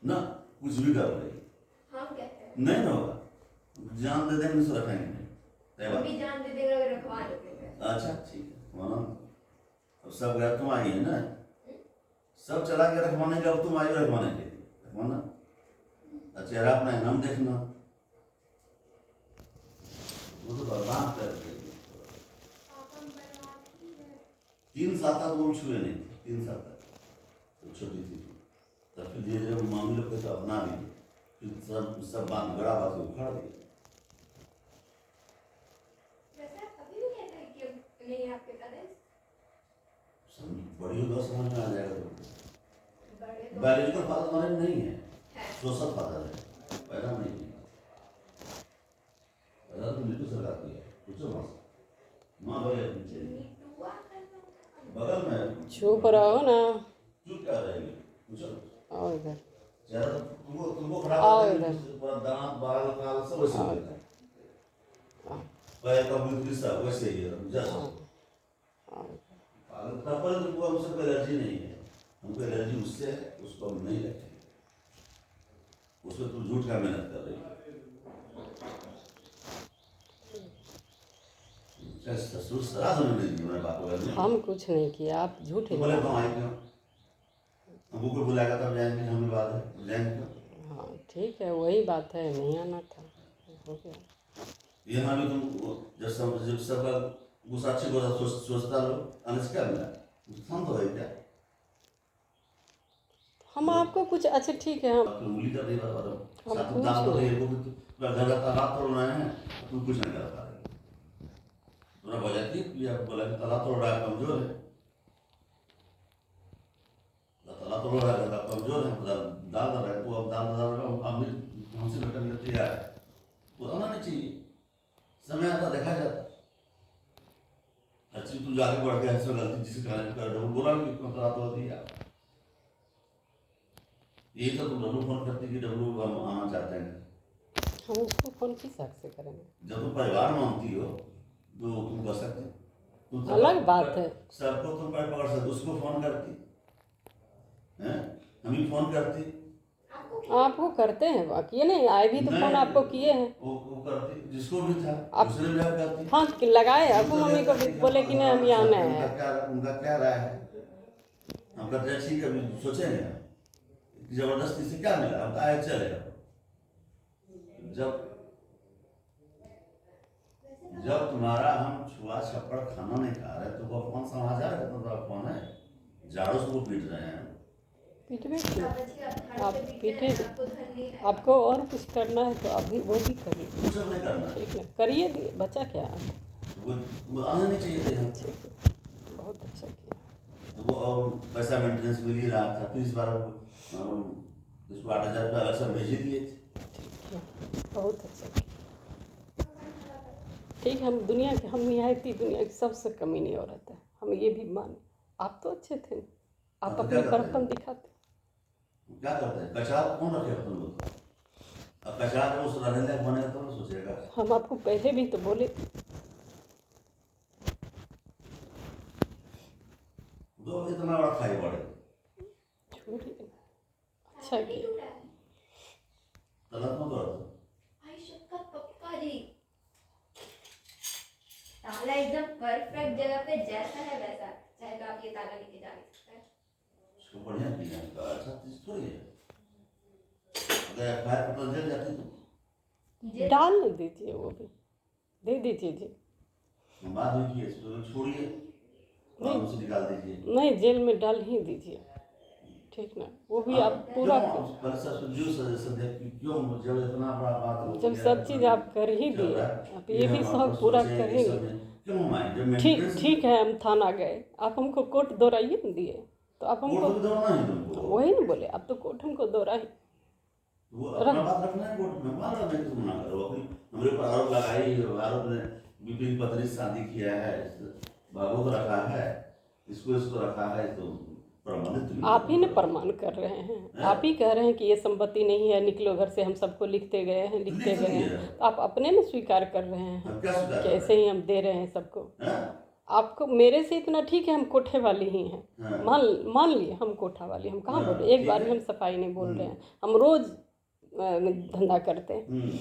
ना कुछ भी कर रही हम कहते हैं नहीं ना होगा, जान दे देंगे तो रखेंगे नहीं, हम भी जान दे देंगे अगर रखवा लेते हैं। अच्छा ठीक है मानो, अब सब गया तुम आई है ना, सब चला के रखवाने का, अब तुम आई हो रखवाने के लिए, रखवाना चेहरा अपना नाम देखना, वो तो बर्बाद कर रही है। 3 साल तक वो छुए नहीं थे, 3 साल तक तो छोटी थी, तब फिर धीरे धीरे मामी लोग को अपना लिए, फिर सब बात बड़ा बात उखाड़ दिया। नहीं आपके कॉलेज बड़ी होगा समझ में आ जाएगा तो। बड़े बायोलॉजिकल फादर हमारे नहीं है, सोशल फादर है, पैदा नहीं है, पैदा तो नीतू सरकार की है, पूछो माँ भाई अपनी बगल में चुप रहो ना। चुप क्या रहेगी, पूछो आओ इधर, ज़्यादा तुमको आओ खराब इधर, पूरा दांत बाल काल सब वैसे आओ ही इधर, आओ, पैर का भी सब वैसे ही है जैसा आओ। पर तुमको हमसे कोई एलर्जी नहीं है, हमको एलर्जी उससे है, उसको हम नहीं रखेंगे, उसमें तुम झूठ का मेहनत कर रही हो। ससुर सराध में नहीं दी मैंने बात करने, हम कुछ नहीं किया, आप झूठ तो ही बोले बोल क्यों आएंगे, हमको कोई बुलाएगा तब जाएंगे, हमें बात है जाएंगे क्यों? हाँ ठीक है, वही बात है, नहीं आना था, हो गया। यहाँ भी तुम जब सबका गुस्सा अच्छी गुस्सा सोचता लो, आने से क्या मिला, हम तो है क्या, हम आपको कुछ, अच्छा ठीक है, हम उंगली कर रही बात हम साथ पूछ दाम तो रहे ये को घर का तालाब तोड़ रहे हैं, तुम कुछ नहीं कर पा रहे, थोड़ा वजह थी कि आप बोला कि तालाब तोड़ रहा है कमजोर है, तालाब तोड़ रहा है कमजोर है, दाल रहा है वो, अब दाल हमसे घटन लेते है, वो होना नहीं चाहिए, समय आता देखा जाता, हर चीज तुम जाके बढ़ गया है, गलती जिसके कारण कर रहे हो बोला कि तालाब तोड़ दिया, यही तो तुम डब्लू फोन करती कि डब्लू हम आना चाहते हैं, हम उसको फोन किस हक से करेंगे, जब तुम परिवार मानती हो तो तुम कर सकते, तुम अलग बात है। सबको तुम पैर पकड़ सकते, उसको फोन करती हैं, हम ही फोन करती, आपको करते हैं, किए नहीं, आए भी तो फोन आपको किए हैं, वो करती जिसको भी था, आप दूसरे भी करती, हाँ लगाए, अब मम्मी को भी बोले कि नहीं हम यहाँ आना है, उनका क्या राय है, हम कहते हैं ठीक है अभी सोचेंगे, जबरदस्ती से क्या मिला, हम आए चले, जब जब तुम्हारा हम छुआ छप्पड़ खाना नहीं खा रहे तो वो कौन समाचार है, तो कौन है झाड़ू से वो पीट रहे हैं, पीटवे क्यों, आप पीटे, आपको और कुछ करना है तो अभी वो भी करिए, कुछ नहीं करना, ठीक है करिए, बचा क्या, वो आना नहीं चाहिए थे, ठीक है, बहुत अच्छा किया, वो पैसा मेंटेनेंस मिल ही रहा था, फिर इस बार इसको 8,000 रुपये अलग से भेज ही दिए थे, ठीक है, बहुत अच्छा किया, ठीक है, हम दुनिया के, हम यहाँ थी दुनिया की सबसे कमीनी औरत है, हम ये भी माने, आप तो अच्छे थे, आप अपने बड़प्पन दिखाते, क्या करते हैं, कचरा कौन रखे तुम लोग, अब कचरा जब उस रहने लायक बनेगा तो ना सोचेगा, हम आपको पहले भी तो बोले, दो इतना बड़ा खाई पड़े, झूठ ही, अच्छा किया, गलत मत करो, ताला एकदम परफेक्ट जगह पे जैसा है वैसा, चाहे तो आप ये ताला लेके जा नहीं सकते हैं, उसको बढ़िया किया, अच्छा चीज थोड़ी है, अगर एफआईआर पर तो जेल जाती तो डाल नहीं दीजिए, वो भी दे दीजिए जी, बात हुई कि इसको छोड़िए, काम से निकाल दीजिए, नहीं जेल में डाल ही दीजिए, ठीक ना, वो भी आप पूरा जब इतना बड़ा बात हो जब सब चीज़ आप कर ही दिए, आप ये भी शौक पूरा करेंगे, ठीक है, हम थाना गए, आप हमको कोर्ट दोहराइए न दिए, तो आप हमको वही ना बोले, अब तो कोर्ट हमको दोहरा ही, हमारे ऊपर आरोप लगाई, आरोप ने विपिन पत्नी से शादी किया है, बाबू को रखा है, इसको रखा है, तो प्रमाणित आप ही ने प्रमाण कर रहे हैं, आप ही कह रहे हैं कि ये संपत्ति नहीं है, निकलो घर से, हम सबको लिखते गए हैं, तो आप अपने में स्वीकार कर रहे हैं कि ऐसे ही हम दे रहे हैं सबको, आपको मेरे से इतना ठीक है, हम कोठे वाली ही हैं। हाँ। मान लिए हम कोठा वाली, हम कहाँ हाँ, बोल रहे, एक ठीक बार है। में हम सफाई नहीं बोल रहे हैं, हम रोज धंधा करते हैं।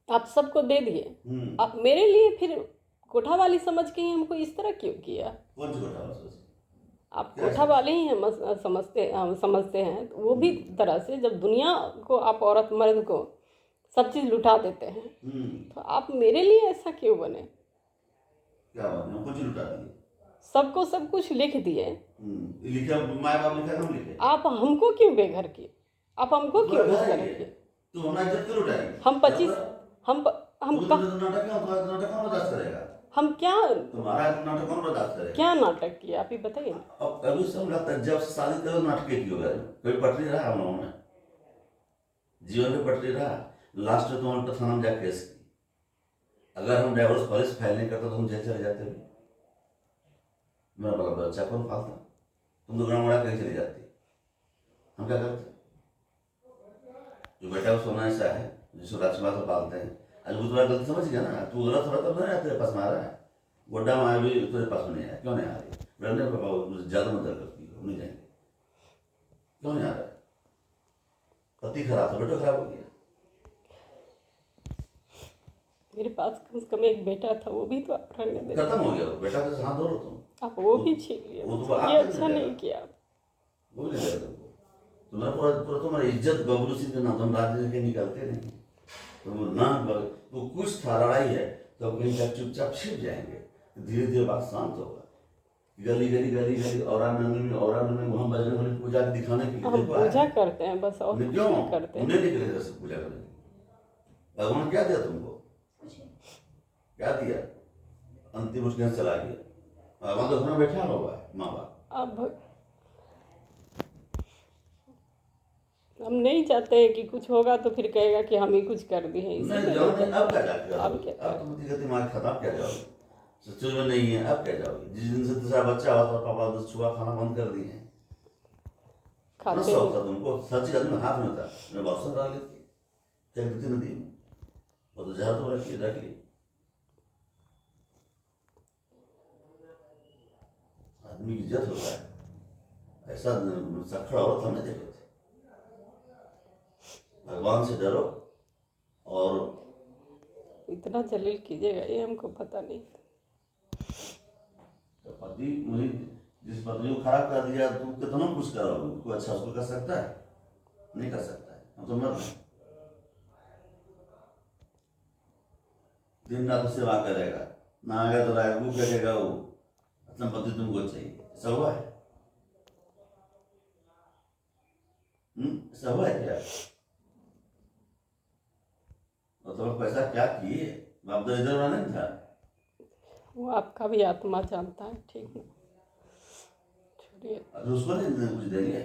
आप सबको दे दिए, आप मेरे लिए फिर कोठा वाली समझ के ही हमको इस तरह क्यों किया? कौन सी कोठा वाली? आप कोठा वाले ही हैं, समझते हैं। तो वो भी तरह से जब दुनिया को आप औरत मर्द को सब चीज़ लुटा देते हैं, तो आप मेरे लिए ऐसा क्यों बने? क्या बात है, कुछ लुटा दिए? सबको सब कुछ लिख दिए, लिखा माँ बाप लिखा, हम लिखे। आप हमको क्यों बेघर किए? आप हमको क्यों इस तरह किए? तो हमारा इज्जत क्यों लुटाएगी? हम 25 हम नाटक कौन बर्दाश्त करेगा? हम क्या तुम्हारा नाटक कौन बर्दाश्त करेगा? क्या नाटक किया आप ही बताइए ना। अब अभी सब लगता है जब शादी करो नाटक की होगा, कोई पटरी रहा हम लोगों में, जीवन में पटरी रहा। लास्ट में तुम्हारे थाना में जाके केस की, अगर हम डाइवोर्स पॉलिसी फाइल नहीं करते तो हम जेल चले जाते भी। मेरा बच्चा कौन पालता? तुम तो ग्राम कहीं चली जाती, हम क्या करते? जो बेटा वो सोना ऐसा है जिसको राजकुमार से पालते हैं, आज वो तुम्हारा गलती समझ गया ना, तू गलत थोड़ा तब नहीं तेरे पास में आ रहा है, गोड्डा माया भी तेरे पास में नहीं आया, क्यों नहीं आ रही? रहने पापा मुझे ज़्यादा मदद करती हो, नहीं जाएंगे, क्यों नहीं आ रहा है? पति खराब था, बेटा खराब हो गया। मेरे पास कम से कम एक बेटा था, वो भी तो आप रहने दे, खत्म हो गया बेटा के हाथ धो लो तुम, आप वो भी छीन लिए। वो तो ये अच्छा नहीं किया। वो नहीं लगा तुमको, तुम्हारा पूरा तुम्हारी इज्जत बबलू सिंह के नाम, तुम राज्य के निकलते नहीं, तुम ना तो कुछ था लड़ाई है तो कहीं तक चुपचाप छिप जाएंगे, धीरे धीरे बात शांत होगा। गली गली गली गली और वहाँ बजने वाली पूजा दिखाने के लिए हम पूजा करते हैं बस, और कुछ क्यों नहीं करते हैं। उन्हें निकले जैसे पूजा करने? भगवान क्या दिया तुमको? क्या दिया? अंतिम उसके यहाँ चला गया, भगवान तो घर में बैठा हुआ है, माँ बाप। अब हम नहीं चाहते हैं कि कुछ होगा तो फिर कहेगा कि हम ही कुछ कर दिए हैं, नहीं जाओ नहीं, अब क्या जाओगे? अब क्या अब तुम दिमाग खत्म, क्या जाओगे? सच्चों में नहीं है, अब क्या जाओगे? जिस दिन से दूसरा बच्चा हुआ था पापा तो छुआ खाना बंद कर दिए हैं। खाते शौक था तुमको, सच चीज में हाथ में था, मैं बॉक्सर डाल लेती, फेंक देती नदी में, वो तो जहर तो रख ली। आदमी की इज्जत होता है, ऐसा सखड़ा औरत हमने देखे थे। भगवान से डरो, और इतना जलील कीजिएगा ये हमको पता नहीं। तो पति मुझे जिस पत्नी को खराब कर दिया, तुम कितना कुछ करोगे, कोई अच्छा उसको कर सकता है? नहीं कर सकता है, हम तो मर रहे। दिन रात सेवा करेगा, ना आएगा तो राय वो करेगा, वो अपना पति तुमको चाहिए, ऐसा हुआ है? ऐसा हुआ है क्या? और तुम पैसा क्या किए? बाप तो इधर वाला नहीं था, वो आपका भी आत्मा जानता है, ठीक ना, छोड़िए अभी उसको नहीं कुछ देंगे,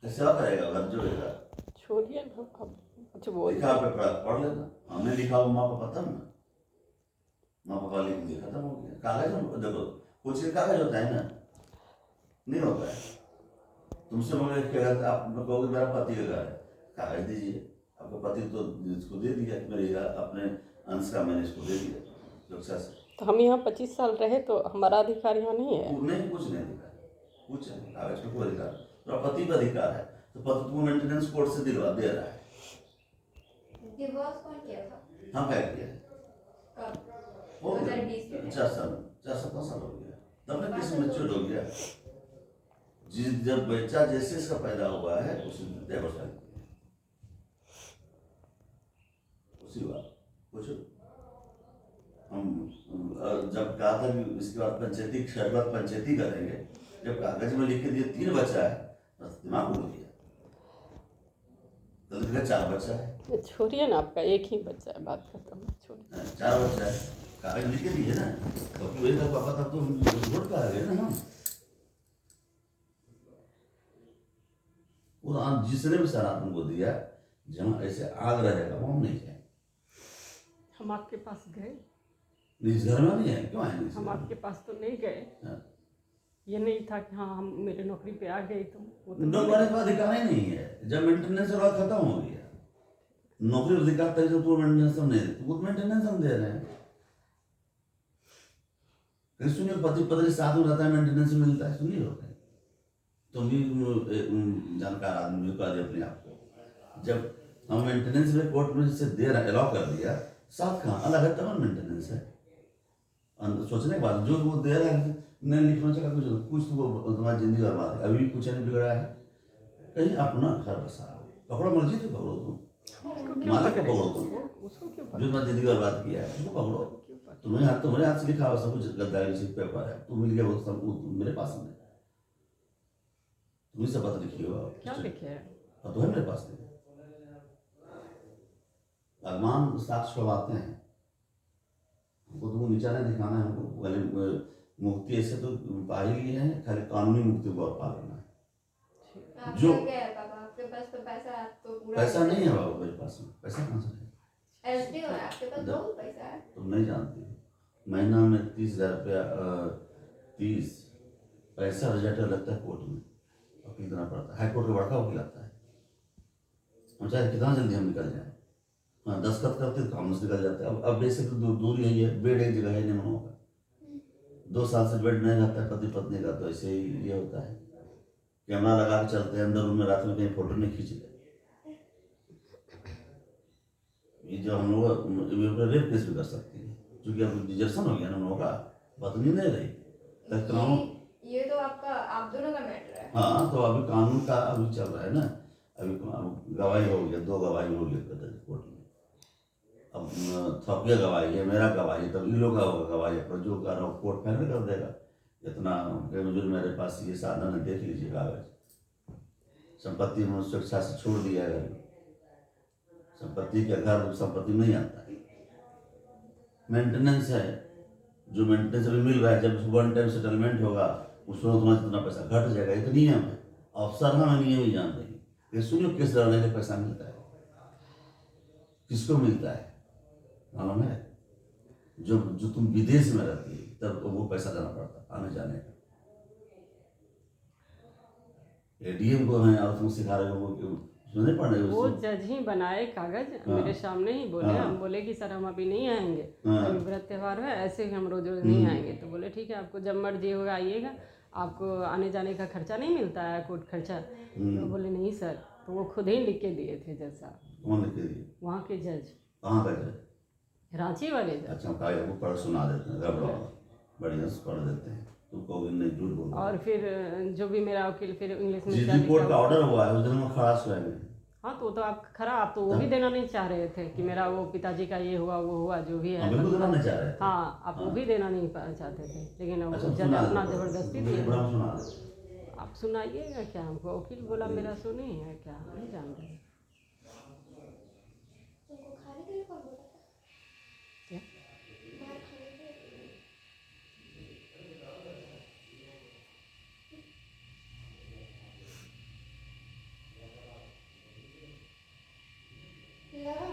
कैसे करेगा? घर जोड़ेगा, छोड़िए ना, अब कुछ बोल लिखा पे पढ़ लेना, हमने लिखा वो माँ पापा तब ना, माँ पापा लिख दिया, खत्म हो गया। कागज में देखो, कुछ कागज होता है ना, नहीं होता है। तुमसे बोले आप कहोगे मेरा पति का घर है, कागज दीजिए, आपका पति तो इसको दे दिया कि मेरे अपने अंश का मैंने इसको दे दिया सुरक्षा से। तो हम यहाँ 25 साल रहे तो हमारा अधिकार यहाँ नहीं है? नहीं, कुछ नहीं अधिकार, कुछ नहीं, कागज पे कोई अधिकार, तो पति का अधिकार है, तो पति तुमको मेंटेनेंस कोर्ट से दिलवा दे रहा है। डिवोर्स कौन किया था? हम क्या किया? कब? हो गया 2020 में। 4-7 साल हो गया, तब ना किसी मैच्योर हो गया। जब बच्चा जैसे इसका पैदा हुआ है उसी डाइवोर्स कर दिया, उसी बात कुछ। हम जब कहा था कि इसके बाद पंचायती शरबत पंचायती करेंगे, जब कागज में लिख के दिए 3 बच्चा है, बस दिमाग उड़ गया, तो 4 बच्चा है। छोड़िए ना, आपका एक ही बच्चा है, बात खत्म, छोड़िए। 4 बच्चा है, कागज लिख के दिए ना, तो वही का पापा तब तो वोट पा गए ना हम। वो जिसने भी सारा तुमको दिया, जहाँ ऐसे आग रहेगा वो हम नहीं जाए। हम आपके पास गए, इस घर में नहीं है, क्यों आए? हम आपके पास तो नहीं गए। हाँ। ये नहीं था कि हाँ हम मेरे नौकरी पे आ गए, तो वो तो नौकरी वाले का अधिकार ही नहीं है, जब मेंटेनेंस वाला खत्म हो गया, नौकरी अधिकार तक तो मेंटेनेंस हम नहीं देते, वो मेंटेनेंस हम दे रहे हैं। कहीं सुनिए पति पत्नी साथ में रहता है, मेंटेनेंस मिलता है, सुनिए होता है। तुम भी जानकार आदमी को आदि अपने आप को, जब हम मेंटेनेंस में कोर्ट में से दे रहा अलाउ कर दिया, साथ कहाँ अलग है, तब मेंटेनेंस है। सोचने के बाद जो वो दे रहा है नहीं लिखना चाहिए, कुछ तो वो तुम्हारी जिंदगी बर्बाद है। अभी कुछ नहीं बिगड़ा है, कहीं अपना घर बसा पकड़ो, मर्जी तो पकड़ो, तुम मालिक को पकड़ो, तुम जो तुम्हारी जिंदगी बर्बाद किया है उसको पकड़ो। तुम्हारे हाथ से लिखा हुआ सब कुछ गद्दारी से पेपर है, तुम मिल गया वो सब मेरे पास में, तुम्हें सब बात लिखी हो, क्या लिखे है? और तो है मेरे पास में भगवान साक्ष्य करवाते हैं हमको, तुमको नीचा नहीं दिखाना है हमको, पहले मुक्ति ऐसे तो पा ही लिए हैं, खाली कानूनी मुक्ति को और पा लेना है। जो क्या है पापा, आपके पास तो पैसा तो पूरा पैसा नहीं है बाबू मेरे पास में, पैसा कहाँ से है? एसडीओ है आपके पास, बहुत पैसा है। तुम नहीं जानती, महीना में 30,000 रुपया 30 पैसा रजिस्टर लगता है कोर्ट में, वकील देना पड़ता है, हाई कोर्ट का बड़का वकील आता है। हम चाहे कितना जल्दी हम निकल जाए, हाँ दस्तखत करते तो काम से निकल जाते हैं। अब बेसिक दूरी है, ये बेड एक जगह है, नहीं होगा, 2 साल से बेड नहीं रहता है पति पत्नी का, तो ऐसे ही ये होता है, कैमरा लगा के चलते हैं अंदर रूम में, रात में कहीं फोटो नहीं खींच ले। ये जो हम लोग रेप केस भी कर सकते हैं, क्योंकि अब डिजर्सन हो गया ना हम लोगों का, बदली नहीं रही कानून। ये तो आपका आप दोनों का मैटर है। हाँ तो अभी कानून का अभी चल रहा है ना, अभी गवाही हो गया, 2 गवाही हो गया कोर्ट में, अब थपिया गवाही है, मेरा गवाही है, तब इन लोग का होगा गवाही, पर जो कर रहा हूँ कोर्ट फाइनल कर देगा। इतना जो मेरे पास ये साधन है, देख लीजिए कागज, संपत्ति में स्वेच्छा से छोड़ दिया है, संपत्ति के घर संपत्ति नहीं आता है, मेंटेनेंस है, जो मेंटेनेंस अभी मिल रहा है, जब 1 टाइम सेटलमेंट होगा उसमें तुम्हारा जितना पैसा घट जाएगा, ये तो नियम है। अफसर हमें नियम ही जानते हैं, ये सुनिए किस लड़ने का पैसा मिलता है, किसको मिलता है मालूम है? जो तुम विदेश में रहती है तब वो पैसा देना पड़ता आने जाने का, एडीएम को है और तुम सिखा रहे हो नहीं पढ़ रहे, वो जज ही बनाए कागज, मेरे सामने ही बोले, हम बोले कि सर हम अभी नहीं आएंगे, अभी व्रत त्यौहार है, ऐसे ही हम रोज रोज नहीं आएंगे। तो बोले ठीक है, आपको जब मर्जी होगा आइएगा, आपको आने जाने का खर्चा नहीं मिलता है, कोर्ट खर्चा। तो बोले नहीं सर, तो वो खुद ही लिख के दिए थे जज साहब। कौन लिख के दिए? वहाँ के जज, कहाँ का जज? रांची वाले जज। अच्छा, कागज को पढ़ सुना देते हैं, बढ़िया से पढ़ देते हैं, तुम कहोगे नहीं झूठ बोल। और फिर जो भी मेरा वकील फिर इंग्लिश में जिस दिन कोर्ट का ऑर्डर हुआ है उस दिन में खड़ा स्वयं। हाँ तो आप खरा, आप तो वो भी देना नहीं चाह रहे थे कि मेरा वो पिताजी का ये हुआ वो हुआ जो भी है, बिल्कुल देना नहीं चाह रहे थे। हाँ आप वो भी देना नहीं चाहते थे, लेकिन अच्छा, जज अपना जबरदस्ती दिए। सुना आप सुनाइएगा क्या हमको? वकील बोला मेरा सुनी है क्या, नहीं जान रहे। तुमको खाने के लिए कौन बोला था? क्या? बाहर खाने के लिए? लगा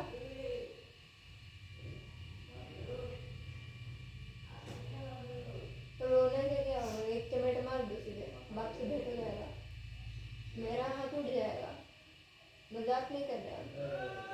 रोने से क्या होगा, एक चमेट मार दो सीधे, बाप से भेंट हो जाएगा, मेरा हाथ उठ जाएगा, मजाक नहीं कर रहा।